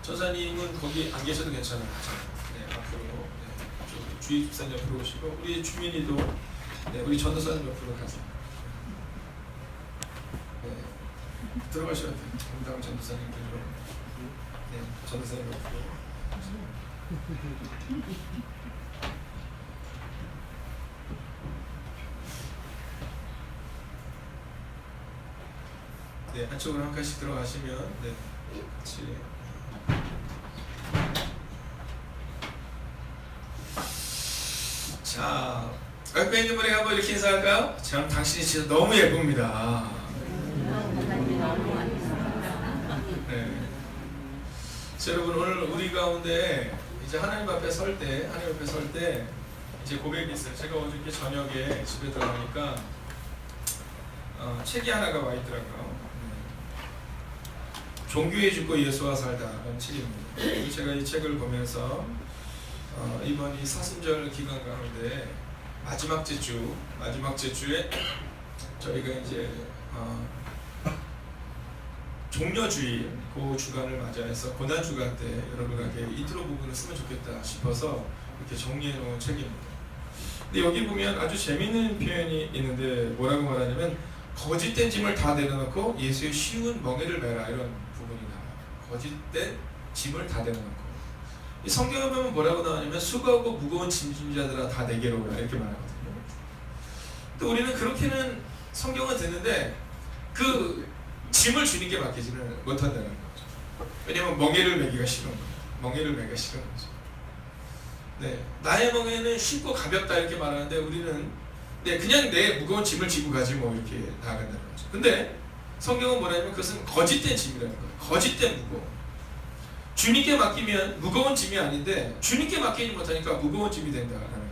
전사님은 거기 안 계셔도 괜찮아요. 네, 앞으로 좀 주의 집사님 옆으로 오시고 우리 주민이도 우리 전도사님 옆으로 가세요. 들어가셔야 돼요. 다음 전도사님들로. 전도사님 옆으로. 안쪽으로 한 칸씩 들어가시면 같이. 자, 옆에 있는 분에게 한번 이렇게 인사할까요? 참 당신이 진짜 너무 예쁩니다. 자, 여러분 오늘 우리 가운데 이제 하나님 앞에 설 때 이제 고백이 있어요. 제가 어저께 저녁에 집에 들어가니까 책이 하나가 와 있더라고요. 종교에 죽고 예수와 살다라는 책입니다. 제가 이 책을 보면서 이번 이 사순절 기간 가운데 마지막 제주에 저희가 이제 종려주일 그 주간을 맞이해서 고난주간 때 여러분에게 인트로 부분을 쓰면 좋겠다 싶어서 이렇게 정리해 놓은 책입니다. 근데 여기 보면 아주 재미있는 표현이 있는데 뭐라고 말하냐면 거짓된 짐을 다 내려놓고 예수의 쉬운 멍에를 메라, 이런 부분이 나와요. 거짓된 짐을 다 내려놓고. 이 성경을 보면 뭐라고 나오냐면 수고하고 무거운 짐진 자들아 다 내게로 오라, 이렇게 말하거든요. 또 우리는 그렇게는 성경을 듣는데 그 짐을 주는 게 맡기지는 못한다는 거죠. 왜냐면 멍에를 메기가 싫은 거예요. 멍에를 메기가 싫은 거죠. 나의 멍에는 쉽고 가볍다 이렇게 말하는데 우리는 그냥 내 무거운 짐을 지고 가지 뭐 이렇게 나아간다는 거죠. 근데 성경은 뭐냐면 그것은 거짓된 짐이라는 거예요. 거짓된 무거움. 주님께 맡기면 무거운 짐이 아닌데 주님께 맡기지 못하니까 무거운 짐이 된다는 거예요.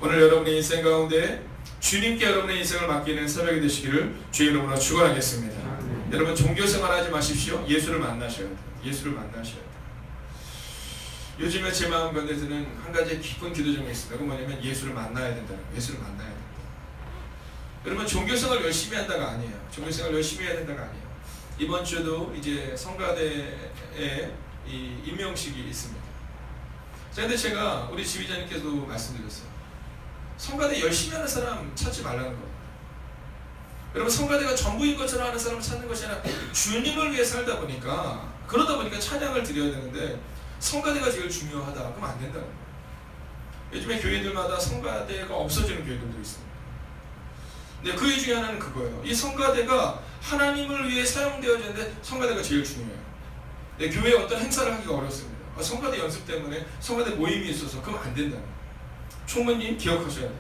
오늘 여러분의 인생 가운데 주님께 여러분의 인생을 맡기는 새벽이 되시기를 주의 이름으로 축원하겠습니다. 여러분 종교생활 하지 마십시오. 예수를 만나셔야 돼요. 예수를 만나셔야 돼요. 요즘에 제 마음 가운데 드는 한 가지 깊은 기도 중에 있습니다. 그건 뭐냐면 예수를 만나야 된다는 거예요. 예수를 만나야 된다. 여러분 종교생활 열심히 한다가 아니에요. 종교생활 열심히 해야 된다가 아니에요. 이번 주에도 이제 성가대에 이 임명식이 있습니다. 그런데 제가 우리 지휘자님께서도 말씀드렸어요. 성가대 열심히 하는 사람 찾지 말라는 거예요. 여러분 성가대가 전부인 것처럼 하는 사람을 찾는 것이 아니라 주님을 위해 살다 보니까 그러다 보니까 찬양을 드려야 되는데 성가대가 제일 중요하다. 그럼 안 된다는 거예요. 요즘에 교회들마다 성가대가 없어지는 교회들도 있습니다. 근데 그 이유 중에 하나는 그거예요. 이 성가대가 하나님을 위해 사용되어지는데 성가대가 제일 중요해요. 교회에 어떤 행사를 하기가 어렵습니다. 성가대 연습 때문에 성가대 모임이 있어서 그럼 안 된다는 거예요. 총무님 기억하셔야 돼요.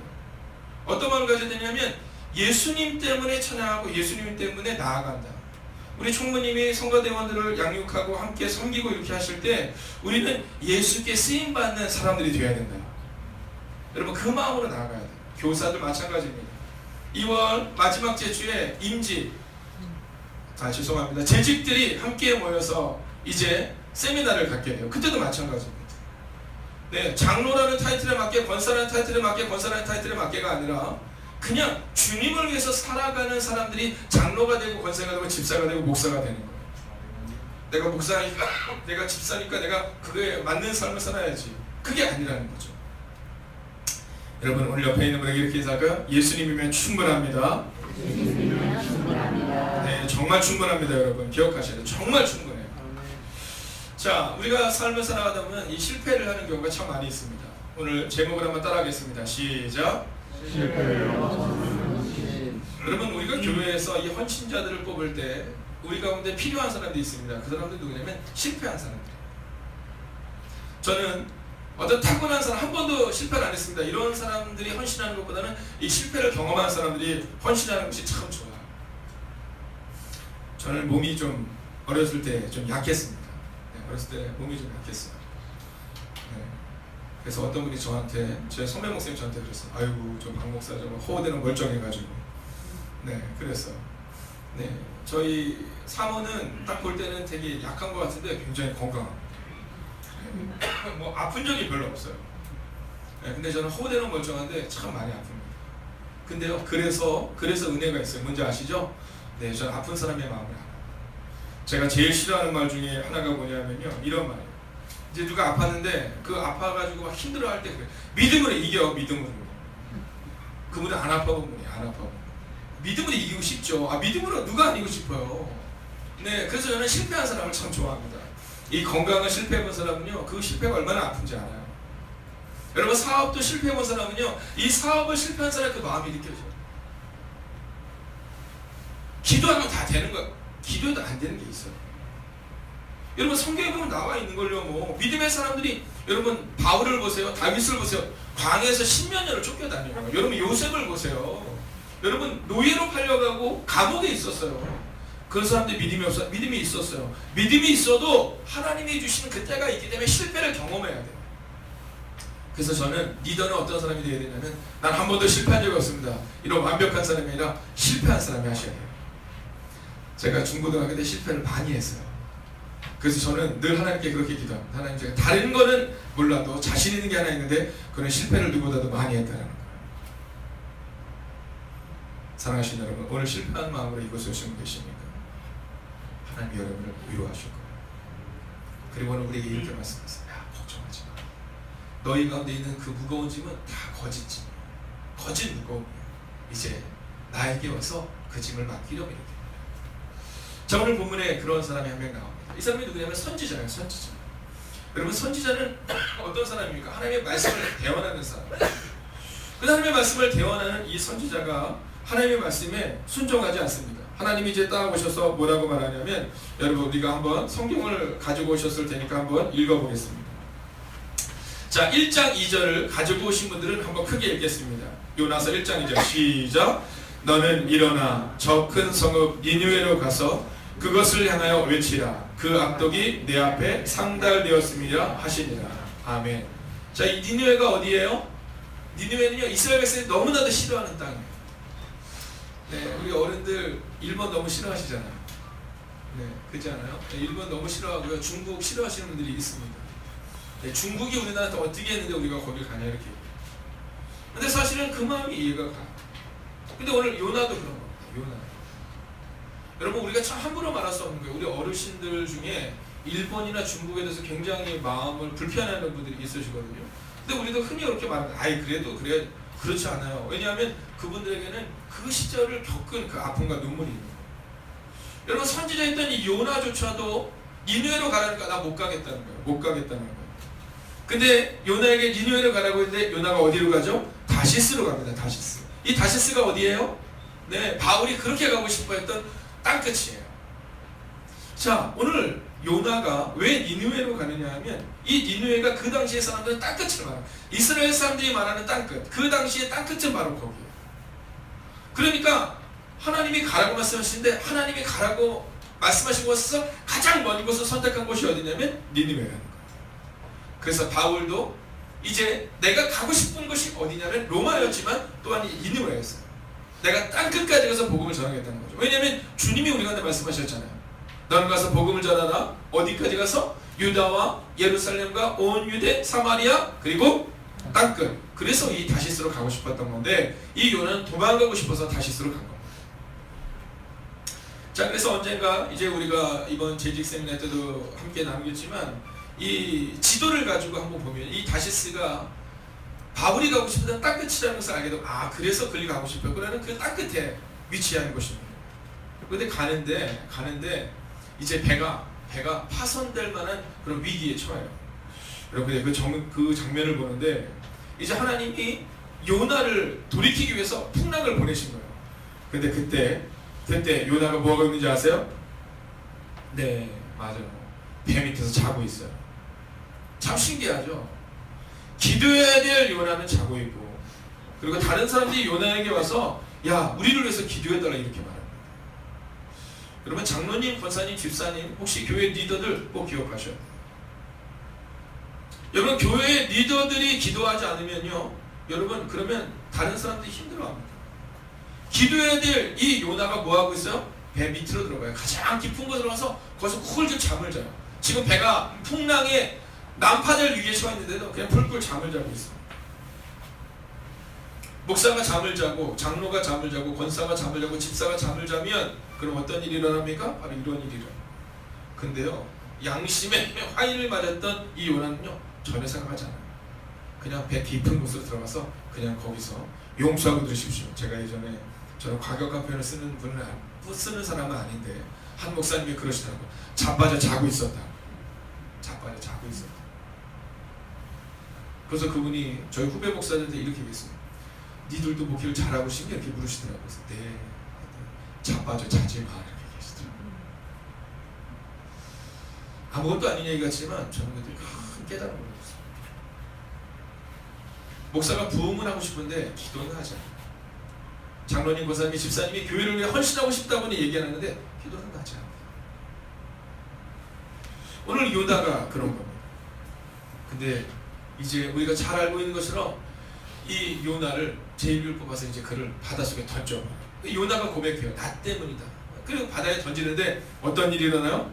어떤 마음을 가져야 되냐면 예수님 때문에 찬양하고 예수님 때문에 나아간다. 우리 총무님이 성가대원들을 양육하고 함께 섬기고 이렇게 하실 때 우리는 예수께 쓰임받는 사람들이 되어야 된다. 여러분 그 마음으로 나아가야 돼요. 교사들 마찬가지입니다. 2월 마지막 제주에 죄송합니다. 재직들이 함께 모여서 이제 세미나를 갖게 돼요. 그때도 마찬가지입니다. 장로라는 타이틀에 맞게 권사라는 타이틀에 맞게 권사라는 타이틀에 맞게가 아니라 그냥 주님을 위해서 살아가는 사람들이 장로가 되고 권사가 되고 집사가 되고 목사가 되는 거예요. 내가 목사니까 내가 집사니까 내가 그거에 맞는 삶을 살아야지. 그게 아니라는 거죠. 여러분 오늘 옆에 있는 분에게 이렇게 인사할까요? 예수님이면 충분합니다. 정말 충분합니다. 여러분 기억하셔야 돼요. 정말 충분해요. 자, 우리가 삶을 살아가다 보면 이 실패를 하는 경우가 참 많이 있습니다. 오늘 제목을 한번 따라하겠습니다. 시작. 여러분 우리가 교회에서 이 헌신자들을 뽑을 때 우리 가운데 필요한 사람들이 있습니다. 그 사람들이 누구냐면 실패한 사람들. 저는 어떤 타고난 사람 한 번도 실패를 안 했습니다. 이런 사람들이 헌신하는 것보다는 이 실패를 경험한 사람들이 헌신하는 것이 참 좋아요. 저는 몸이 좀 어렸을 때 좀 약했습니다. 어렸을 때 몸이 좀 약했어요. 그래서 어떤 분이 저한테, 제 선배 목사님 저한테 그랬어요. 아이고 저 박 목사 좀 호되는 멀쩡해가지고. 그랬어요. 저희 사모는 딱 볼 때는 되게 약한 것 같은데 굉장히 건강합니다. 뭐 아픈 적이 별로 없어요. 근데 저는 호되는 멀쩡한데 참 많이 아픕니다. 근데요, 그래서 은혜가 있어요. 뭔지 아시죠? 저는 아픈 사람의 마음을 알아요. 제가 제일 싫어하는 말 중에 하나가 뭐냐면요, 이런 말이에요. 이제 누가 아팠는데 그 아파가지고 막 힘들어할 때 그래. 믿음으로 이겨. 믿음으로. 그분은 안 아파본 분이 안 아파. 믿음으로 이기고 싶죠. 믿음으로 누가 안 이기고 싶어요. 네, 그래서 저는 실패한 사람을 참 좋아합니다. 이 건강을 실패해본 사람은요, 그 실패가 얼마나 아픈지 알아요. 여러분, 사업도 실패해본 사람은요, 이 사업을 실패한 사람 그 마음이 느껴져요. 기도하면 다 되는 거예요. 기도해도 안 되는 게 있어요. 여러분, 성경에 보면 나와 있는 걸요. 뭐 믿음의 사람들이, 여러분 바울을 보세요, 다윗을 보세요. 광야에서 10몇 년을 쫓겨다녀요. 여러분 요셉을 보세요. 여러분 노예로 팔려가고 감옥에 있었어요. 그런 사람들이 믿음이 있었어요. 믿음이 있어도 하나님이 주시는 그때가 있기 때문에 실패를 경험해야 돼요. 그래서 저는 리더는 어떤 사람이 되어야 되냐면, 난 한 번도 실패한 적이 없습니다. 이런 완벽한 사람이 아니라 실패한 사람이 하셔야 돼요. 제가 중고등학교 때 실패를 많이 했어요. 그래서 저는 늘 하나님께 그렇게 기도합니다. 하나님, 제가 다른 거는 몰라도 자신 있는 게 하나 있는데 그는 실패를 누구보다도 많이 했다는 거예요. 사랑하시는 여러분, 오늘 실패한 마음으로 이곳에 오신 분 계십니까? 하나님이 여러분을 위로하실 거예요. 그리고 오늘 우리에게 이렇게 말씀하세요. 야, 걱정하지 마. 너희 가운데 있는 그 무거운 짐은 다 거짓짐이에요. 거짓 무거움이에요. 이제 나에게 와서 그 짐을 맡기려고 이렇게. 자, 오늘 본문에 그런 사람이 한 명 나옵니다. 이 사람이 누구냐면 선지자예요. 선지자. 여러분, 선지자는 어떤 사람입니까? 하나님의 말씀을 대언하는 사람. 그 하나님의 말씀을 대언하는 이 선지자가 하나님의 말씀에 순종하지 않습니다. 하나님이 이제 딱 오셔서 뭐라고 말하냐면, 여러분 우리가 한번 성경을 가지고 오셨을 테니까 한번 읽어보겠습니다. 자, 1장 2절을 가지고 오신 분들은 한번 크게 읽겠습니다. 요나서 1장 2절 시작. 너는 일어나 저 큰 성읍 니느웨로 가서 그것을 향하여 외치라. 그 악독이 내 앞에 상달되었음이라 하시니라. 아멘. 자, 이 니느웨가 어디예요? 니느웨는요, 이스라엘 백성이 너무나도 싫어하는 땅이에요. 네, 우리 어른들 일본 너무 싫어하시잖아요. 네, 그렇지 않아요? 네, 일본 너무 싫어하고요. 중국 싫어하시는 분들이 있습니다. 네, 중국이 우리나라한테 어떻게 했는데 우리가 거길 가냐 이렇게. 근데 사실은 그 마음이 이해가 가요. 근데 오늘 요나도 그런 겁니다. 요나. 여러분, 우리가 참 함부로 말할 수 없는 거예요. 우리 어르신들 중에 일본이나 중국에 대해서 굉장히 마음을 불편해하는 분들이 있으시거든요. 근데 우리도 흔히 그렇게 말합니다. 그래도 그래, 그렇지 않아요. 왜냐하면 그분들에게는 그 시절을 겪은 그 아픔과 눈물이 있는 거예요. 여러분, 선지자였던 이 요나조차도 니느웨로 가라니까 나 못 가겠다는 거예요. 못 가겠다는 거예요. 근데 요나에게 니느웨로 가라고 했는데 요나가 어디로 가죠? 다시스로 갑니다. 다시스. 이 다시스가 어디예요? 네, 바울이 그렇게 가고 싶어 했던 땅끝이에요. 자, 오늘 요나가 왜 니느웨로 가느냐 하면, 이 니느웨가 그 당시의 사람들은 땅끝을 말해요. 이스라엘 사람들이 말하는 땅끝, 그 당시의 땅끝은 바로 거기에요. 그러니까 하나님이 가라고 말씀하시는데, 하나님이 가라고 말씀하신 곳에서 가장 먼 곳을 선택한 곳이 어디냐면 니느웨라는 거예요. 그래서 바울도 이제 내가 가고 싶은 곳이 어디냐면 로마였지만 또한 니느웨였어요. 내가 땅끝까지 가서 복음을 전하겠다는 거죠. 왜냐하면 주님이 우리한테 말씀하셨잖아요. 너는 가서 복음을 전하라. 어디까지 가서? 유다와 예루살렘과 온 유대, 사마리아, 그리고 땅끝. 그래서 이 다시스로 가고 싶었던 건데, 이 요나는 도망가고 싶어서 다시스로 간 겁니다. 자, 그래서 언젠가 이제 우리가 이번 재직 세미나 때도 함께 나누겠지만, 이 지도를 가지고 한번 보면 이 다시스가 바울이 가고 싶은 땅끝이라는 것을 알게 되고, 그래서 그리 가고 싶어요. 그러면 그 땅끝에 위치하는 것입니다. 근데 가는데 이제 배가 파손될 만한 그런 위기에 처해요. 여러분, 그 장면을 보는데 이제 하나님이 요나를 돌이키기 위해서 풍랑을 보내신 거예요. 근데 그때 요나가 뭐가 있는지 아세요? 네, 맞아요. 배 밑에서 자고 있어요. 참 신기하죠. 기도해야 될 요나는 자고 있고, 그리고 다른 사람들이 요나에게 와서 야, 우리를 위해서 기도해달라 이렇게 말합니다. 여러분, 장로님, 권사님, 집사님, 혹시 교회 리더들 꼭 기억하셔야 돼요. 여러분, 교회 리더들이 기도하지 않으면요, 여러분, 그러면 다른 사람들이 힘들어합니다. 기도해야 될 이 요나가 뭐하고 있어요? 배 밑으로 들어가요. 가장 깊은 곳으로 가서 거기서 쿨 잠을 자요. 지금 배가 풍랑에 난파될 위기에 처해 있는데도 그냥 풀꿀 잠을 자고 있어요. 목사가 잠을 자고, 장로가 잠을 자고, 권사가 잠을 자고, 집사가 잠을 자면 그럼 어떤 일이 일어납니까? 바로 이런 일이 일어나요. 근데요, 양심의 화인을 맞았던 이 요나는요 전혀 생각하지 않아요. 그냥 배 깊은 곳으로 들어가서 그냥 거기서 용서하고 들으십시오. 제가 예전에 저는 과격한 표현을 쓰는 사람은 아닌데 한 목사님이 그러시더라고요. 자빠져 자고 있었다. 자빠져 자고 있었다. 그래서 그분이 저희 후배 목사들한테 이렇게 얘기했어요. 니들도 목회를 잘하고 싶냐? 이렇게 물으시더라고요. 그래서 네. 자빠져 자지 마. 이렇게 얘기하시더라고요. 아무것도 아닌 얘기 같지만 저는 그때 큰 깨달음을 얻었어요. 목사가 부흥은 하고 싶은데 기도는 하지 않아요. 장로님, 권사님이, 집사님이 교회를 위해 헌신하고 싶다고는 얘기하는데 기도는 하지 않아요. 오늘 요나가 그런 겁니다. 근데 이제 우리가 잘 알고 있는 것처럼 이 요나를 제1을 뽑아서 이제 그를 바닷속에 던져버려요. 요나가 고백해요. 나 때문이다. 그리고 바다에 던지는데 어떤 일이 일어나요?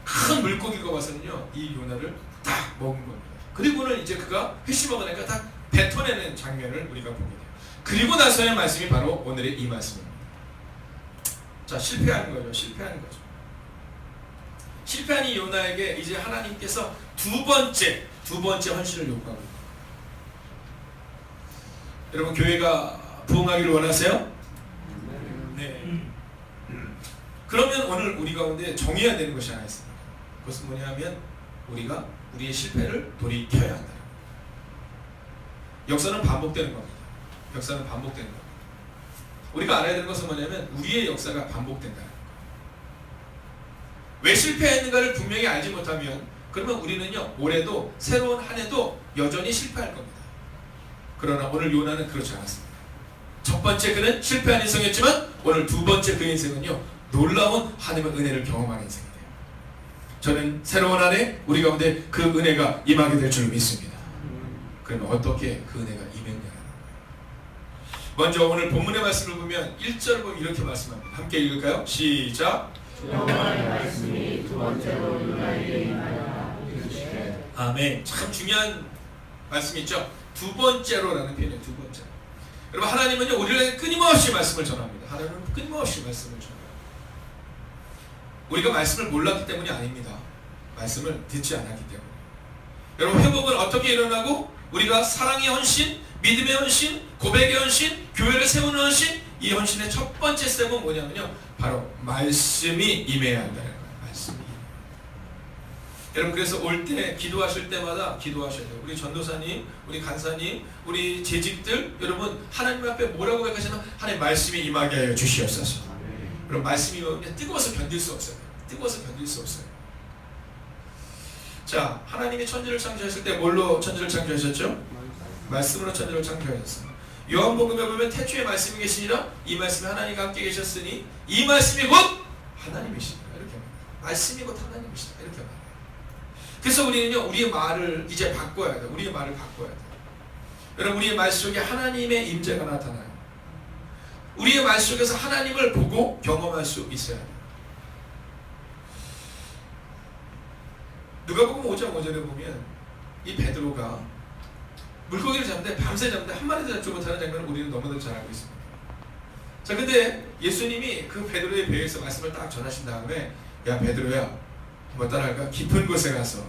큰 물고기가 와서는요 이 요나를 딱 먹은 겁니다. 그리고는 이제 그가 회심하고 딱 뱉어내는 장면을 우리가 보게 돼요. 그리고 나서의 말씀이 바로 오늘의 이 말씀입니다. 자, 실패하는 거죠. 실패하는 거죠. 실패한 이 요나에게 이제 하나님께서 두 번째 헌신을 요구하고 있습니다. 여러분, 교회가 부흥하기를 원하세요? 네. 그러면 오늘 우리 가운데 정해야 되는 것이 하나 있습니다. 그것은 뭐냐면 우리가 우리의 실패를 돌이켜야 한다. 역사는 반복되는 겁니다. 역사는 반복되는 겁니다. 우리가 알아야 되는 것은 뭐냐면 우리의 역사가 반복된다는 거예요. 왜 실패했는가를 분명히 알지 못하면 그러면 우리는요 올해도 새로운 한 해도 여전히 실패할 겁니다. 그러나 오늘 요나는 그렇지 않았습니다. 첫 번째 그는 실패한 인생이었지만 오늘 두 번째 그 인생은요 놀라운 하나님의 은혜를 경험하는 인생이 돼요. 저는 새로운 한 해 우리 가운데 그 은혜가 임하게 될 줄 믿습니다. 그러면 어떻게 그 은혜가 임했냐는 거예요. 먼저 오늘 본문의 말씀을 보면 1절 보면 이렇게 말씀합니다. 함께 읽을까요? 시작. 여호와의 말씀이 두 번째로 요나에게 임하였다. 아멘. 참 중요한 말씀이 있죠. 두 번째로라는 표현이에요. 두 번째로. 여러분, 하나님은요 우리에게 끊임없이 말씀을 전합니다. 하나님은 끊임없이 말씀을 전해요. 우리가 말씀을 몰랐기 때문이 아닙니다. 말씀을 듣지 않았기 때문에. 여러분, 회복은 어떻게 일어나고 우리가 사랑의 헌신, 믿음의 헌신, 고백의 헌신, 교회를 세우는 헌신, 이 헌신의 첫 번째 스텝은 뭐냐면요 바로 말씀이 임해야 한다는 거예요. 말씀이. 여러분, 그래서 올 때 기도하실 때마다 기도하셔야 돼요. 우리 전도사님, 우리 간사님, 우리 재직들 여러분 하나님 앞에 뭐라고 고백하시면 하나님 말씀이 임하게 하여 주시옵소서. 그럼 말씀이 임하면 뜨거워서 견딜 수 없어요. 뜨거워서 견딜 수 없어요. 자, 하나님이 천지를 창조하실 때 뭘로 천지를 창조하셨죠? 말씀으로 천지를 창조하셨어요. 요한복음에 보면 태초에 말씀이 계시니라 이 말씀이 하나님과 함께 계셨으니 이 말씀이 곧 하나님이시니라 이렇게 말해요. 말씀이 곧 하나님이시니라 이렇게 말해요. 그래서 우리는요 우리의 말을 이제 바꿔야 돼요. 우리의 말을 바꿔야 돼요. 여러분, 우리의 말 속에 하나님의 임재가 나타나요. 우리의 말 속에서 하나님을 보고 경험할 수 있어야 돼요. 누가복음 5장 5절에 보면 이 베드로가 물고기를 잡는데 밤새 잡는데 한 마리도 잡지 못하는 장면을 우리는 너무나도 잘 알고 있습니다. 자, 근데 예수님이 그 베드로의 배에서 말씀을 딱 전하신 다음에 야 베드로야 한번 따라할까? 깊은 곳에 가서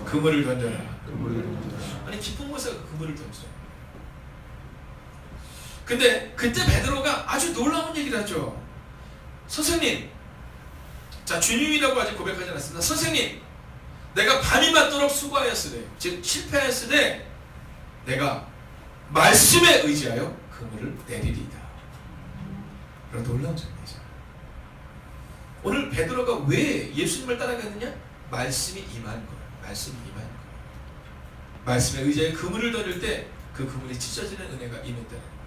그물을 던져라. 아니 깊은 곳에 가서 그물을 던져라. 근데 그때 베드로가 아주 놀라운 얘기를 하죠. 선생님, 자 주님이라고 아직 고백하지 않았습니다. 선생님, 내가 밤이 맞도록 수고하였으되 즉 실패하였으되 내가 말씀에 의지하여 그물을 내리리이다. 그런 놀라운 장면이죠. 오늘 베드로가 왜 예수님을 따라갔느냐? 말씀이 임한 거예요. 말씀이 임한 거예요. 말씀에 의지하여 그물을 던질 때 그 그물이 찢어지는 은혜가 임했다는 거예요.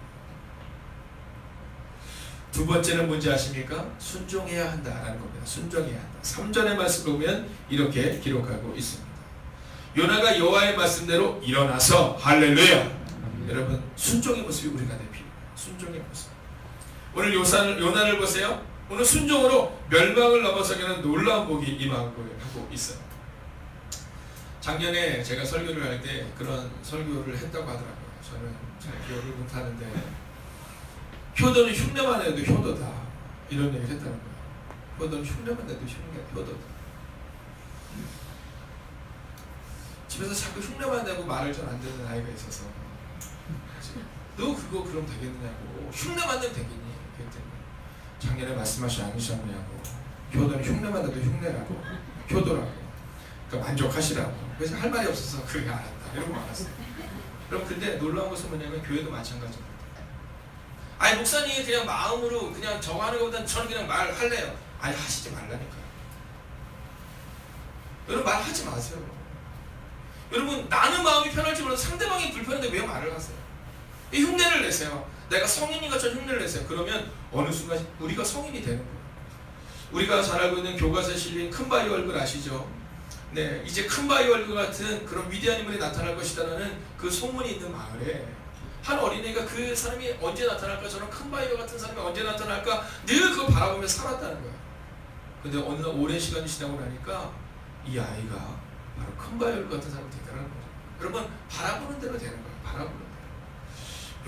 두 번째는 뭔지 아십니까? 순종해야 한다라는 겁니다. 순종해야 한다. 3절의 말씀을 보면 이렇게 기록하고 있습니다. 요나가 여호와의 말씀대로 일어나서 할렐루야. 여러분, 순종의 모습이 우리가 될 필요해요. 순종의 모습. 오늘 요나를 보세요. 오늘 순종으로 멸망을 넘어서기는 놀라운 복이 임하고 있어요. 작년에 제가 설교를 할 때 그런 설교를 했다고 하더라고요. 저는 잘 기억을 못하는데 효도는 흉내만 해도 효도다 이런 얘기를 했다는 거예요. 효도는 흉내만 내도 효도다. 집에서 자꾸 흉내만 내고 말을 잘 안 듣는 아이가 있어서 너 그거 그럼 되겠느냐고. 흉내만 내면 되겠니? 그랬더니 작년에 말씀하시지 않으셨냐고. 교도는 흉내만 내도 흉내라고, 효도라고. 그러니까 만족하시라고. 그래서 할 말이 없어서 그게 알았다 이러고 말았어요. 그럼 근데 놀라운 것은 뭐냐면 교회도 마찬가지입니다. 아니 목사님이 그냥 마음으로 그냥 저거 하는 것보다는 저는 그냥 말할래요. 아니 하시지 말라니까요. 여러분 말하지 마세요. 여러분 나는 마음이 편할지 몰라도 상대방이 불편한데 왜 말을 하세요? 이 흉내를 내세요. 내가 성인인 것처럼 흉내를 내세요. 그러면 어느 순간 우리가 성인이 되는 거예요. 우리가 잘 알고 있는 교과서에 실린 큰 바위 얼굴 아시죠? 네, 이제 큰 바위 얼굴 같은 그런 위대한 인물이 나타날 것이다라는 그 소문이 있는 마을에 한 어린이가 그 사람이 언제 나타날까, 저런 큰 바위와 같은 사람이 언제 나타날까 늘 그거 바라보며 살았다는 거예요. 근데 어느 날 오랜 시간이 지나고 나니까 이 아이가 바로 큰 바위 얼굴 같은 사람이 되더라는 거죠. 여러분 바라보는 대로 되는 거예요. 바라보는 대로.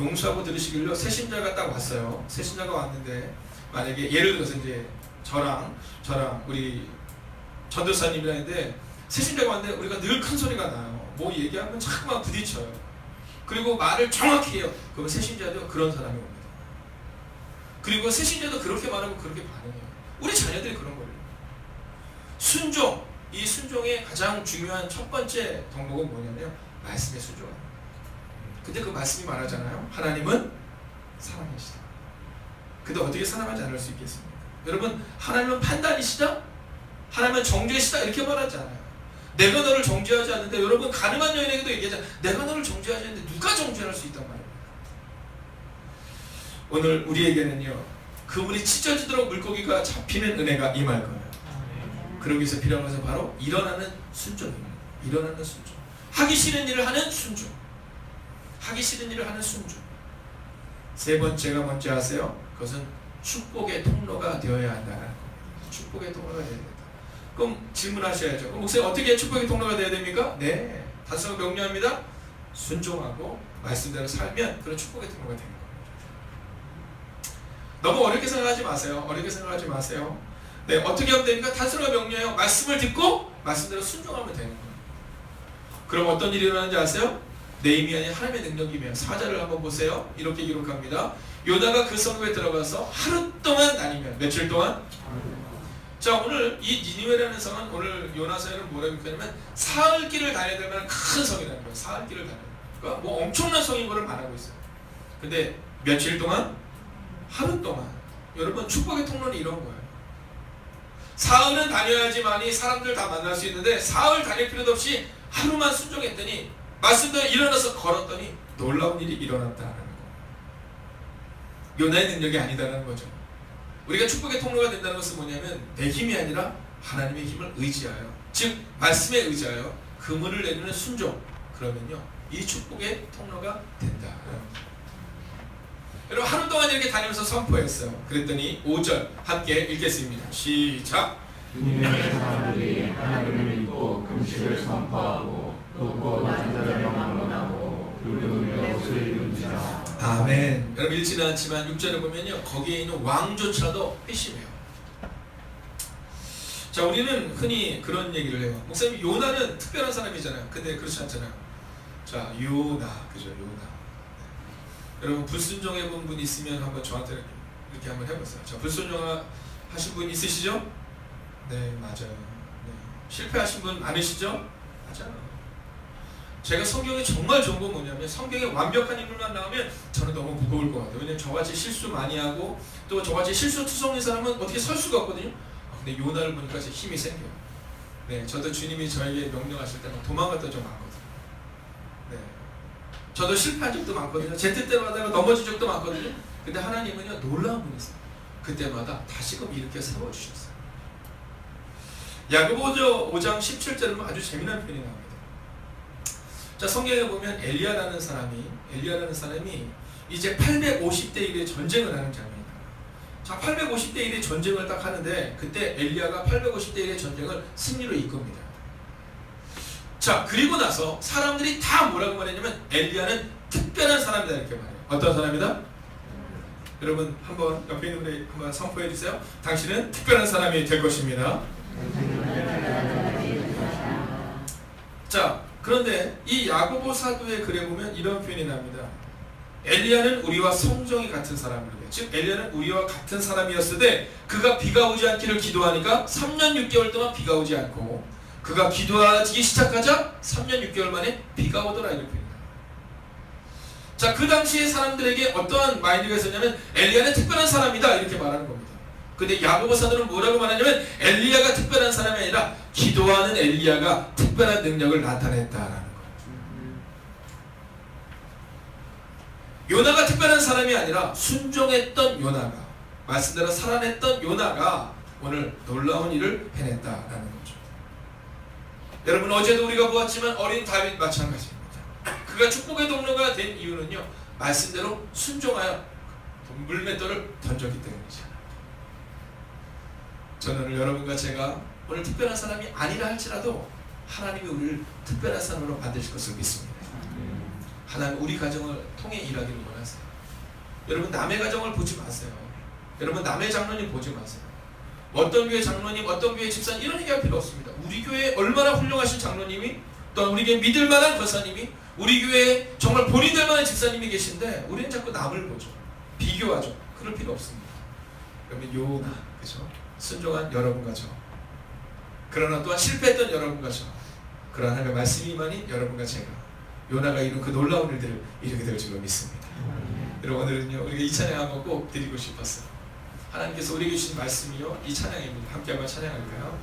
용서하고 들으시길요. 새신자가 딱 왔어요. 새신자가 왔는데 만약에 예를 들어서 이제 저랑 우리 전도사님이랑 했는데 새신자가 왔는데 우리가 늘 큰 소리가 나요. 뭐 얘기하면 자꾸만 부딪혀요. 그리고 말을 정확히 해요. 그러면 새신자도 그런 사람이 옵니다. 그리고 새신자도 그렇게 말하고 그렇게 반응해요. 우리 자녀들이 그런 거예요. 순종. 이 순종의 가장 중요한 첫 번째 덕목은 뭐냐면 말씀에 순종하는 거예요. 근데 그 말씀이 말하잖아요. 하나님은 사랑이시다. 근데 어떻게 사랑하지 않을 수 있겠습니까? 여러분 하나님은 판단이시다? 하나님은 정죄시다? 이렇게 말하지 않아요. 내가 너를 정죄하지 않는데, 여러분 가늠한 여인에게도 얘기하잖아요. 내가 너를 정죄하지 않는데 누가 정죄할 수 있단 말이에요. 오늘 우리에게는요, 그물이 찢어지도록 물고기가 잡히는 은혜가 임할 거예요. 그러기 위해서 필요한 것은 바로 일어나는 순종입니다. 일어나는 순종. 하기 싫은 일을 하는 순종. 하기 싫은 일을 하는 순종. 세 번째가 뭔지 아세요? 그것은 축복의 통로가 되어야 한다는 겁니다. 축복의 통로가 되어야 된다. 그럼 질문하셔야죠. 그럼 목사님 어떻게 축복의 통로가 되어야 됩니까? 네, 단순하고 명료합니다. 순종하고 말씀대로 살면 그런 축복의 통로가 되는 겁니다. 너무 어렵게 생각하지 마세요. 어렵게 생각하지 마세요. 네, 어떻게 하면 됩니까? 단순하고 명료해요. 말씀을 듣고 말씀대로 순종하면 되는 거예요. 그럼 어떤 일이 일어나는지 아세요? 내 힘이 아닌 하나님의 능력이며. 사절을 한번 보세요. 이렇게 기록합니다. 요나가 그 성읍에 들어가서 하루 동안 다니면, 며칠 동안? 자, 오늘 이 니느웨라는 성은 오늘 요나서에는 뭐라고 표현하면 사흘길을 다녀야 될 만한 큰 성이라는 거예요. 사흘길을 다녀야 돼요. 그러니까 뭐 엄청난 성인 거를 말하고 있어요. 근데 며칠 동안? 하루 동안. 여러분 축복의 통로는 이런 거예요. 사흘은 다녀야지만이 사람들 다 만날 수 있는데 사흘 다닐 필요도 없이 하루만 순종했더니 말씀대로 일어나서 걸었더니 놀라운 일이 일어났다는 거예요. 요나의 능력이 아니다라는 거죠. 우리가 축복의 통로가 된다는 것은 뭐냐면 내 힘이 아니라 하나님의 힘을 의지하여, 즉 말씀에 의지하여 그물을 내리는 순종. 그러면요 이 축복의 통로가 된다. 여러분 하루 동안 이렇게 다니면서 선포했어요. 그랬더니 5절 함께 읽겠습니다. 시작. 니느웨 사람들이 하나님을 믿고 금식을 선포하고 높고 낮은 자를 명망하고 붉은 옷을 입은지라. 아멘. 여러분 읽지는 않지만 6절에 보면요 거기에 있는 왕조차도 회심해요. 자, 우리는 흔히 그런 얘기를 해요. 목사님 요나는 특별한 사람이잖아요. 근데 그렇지 않잖아요. 자, 요나, 그죠? 요나. 여러분 불순종해 본 분 있으면 한번 저한테 이렇게 한번 해보세요. 자, 불순종하신 분 있으시죠? 네, 맞아요. 네. 실패하신 분 많으시죠? 맞아요. 제가 성경에 정말 좋은 건 뭐냐면 성경에 완벽한 인물만 나오면 저는 너무 무거울 것 같아요. 왜냐면 저같이 실수 많이 하고 또 저같이 실수투성인 사람은 어떻게 설 수가 없거든요. 근데 요나를 보니까 제 힘이 생겨요. 네, 저도 주님이 저에게 명령하실 때 막 도망갔던 적 많거든요. 네, 저도 실패한 적도 많거든요. 제 뜻대로 하다가 넘어진 적도 많거든요. 근데 하나님은요 놀라운 분이세요. 그때마다 다시금 일으켜 세워주셨어요. 야고보서 5장 17절은 아주 재미난 표현이 나옵니다. 자, 성경에 보면 엘리야라는 사람이 이제 850대 1의 전쟁을 하는 장면입니다. 자, 850대 1의 전쟁을 딱 하는데 그때 엘리야가 850대 1의 전쟁을 승리로 이끕니다. 자, 그리고 나서 사람들이 다 뭐라고 말했냐면 엘리야는 특별한 사람이다 이렇게 말해요. 어떤 사람이다? 여러분 한번 옆에 있는 분이 한번 선포해 주세요. 당신은 특별한 사람이 될 것입니다. 자, 그런데 이 야고보 사도의 글에 보면 이런 표현이 납니다. 엘리야는 우리와 성정이 같은 사람이래. 즉 엘리야는 우리와 같은 사람이었으되 그가 비가 오지 않기를 기도하니까 3년 6개월 동안 비가 오지 않고 그가 기도하기 시작하자 3년 6개월 만에 비가 오더라 이렇게 표현합니다. 자, 그 당시에 사람들에게 어떠한 마인드가 있었냐면 엘리야는 특별한 사람이다 이렇게 말하는 겁니다. 근데 야고보 사도는 뭐라고 말하냐면 엘리야가 특별한 사람이 아니라 기도하는 엘리야가 특별한 능력을 나타냈다라는 거예요. 요나가 특별한 사람이 아니라 순종했던 요나가, 말씀대로 살아냈던 요나가 오늘 놀라운 일을 해냈다라는 거죠. 여러분, 어제도 우리가 보았지만 어린 다윗 마찬가지입니다. 그가 축복의 동료가 된 이유는요, 말씀대로 순종하여 물맷돌을 던졌기 때문이죠. 저는 오늘 여러분과 제가 오늘 특별한 사람이 아니라 할지라도 하나님이 우리를 특별한 사람으로 만드실 것을 믿습니다. 하나님 우리 가정을 통해 일하기를 원하세요. 여러분, 남의 가정을 보지 마세요. 여러분, 남의 장로님 보지 마세요. 어떤 교회 장로님, 어떤 교회 집사님 이런 얘기할 필요 없습니다. 우리 교회에 얼마나 훌륭하신 장로님이, 또한 우리 교회 믿을 만한 권사님이, 우리 교회에 정말 본인들 만한 집사님이 계신데 우리는 자꾸 남을 보죠. 비교하죠. 그럴 필요 없습니다. 여러분, 요나, 그죠? 순종한 여러분과 저, 그러나 또한 실패했던 여러분과 저, 그러나 하나님의 말씀이만이 여러분과 제가 요나가 이룬 그 놀라운 일들을 이루게 될 줄로 믿습니다. 여러분, 오늘은요 우리가 이 찬양 한번 꼭 드리고 싶었어요. 하나님께서 우리에게 주신 말씀이요 이 찬양입니다. 함께 한번 찬양할까요?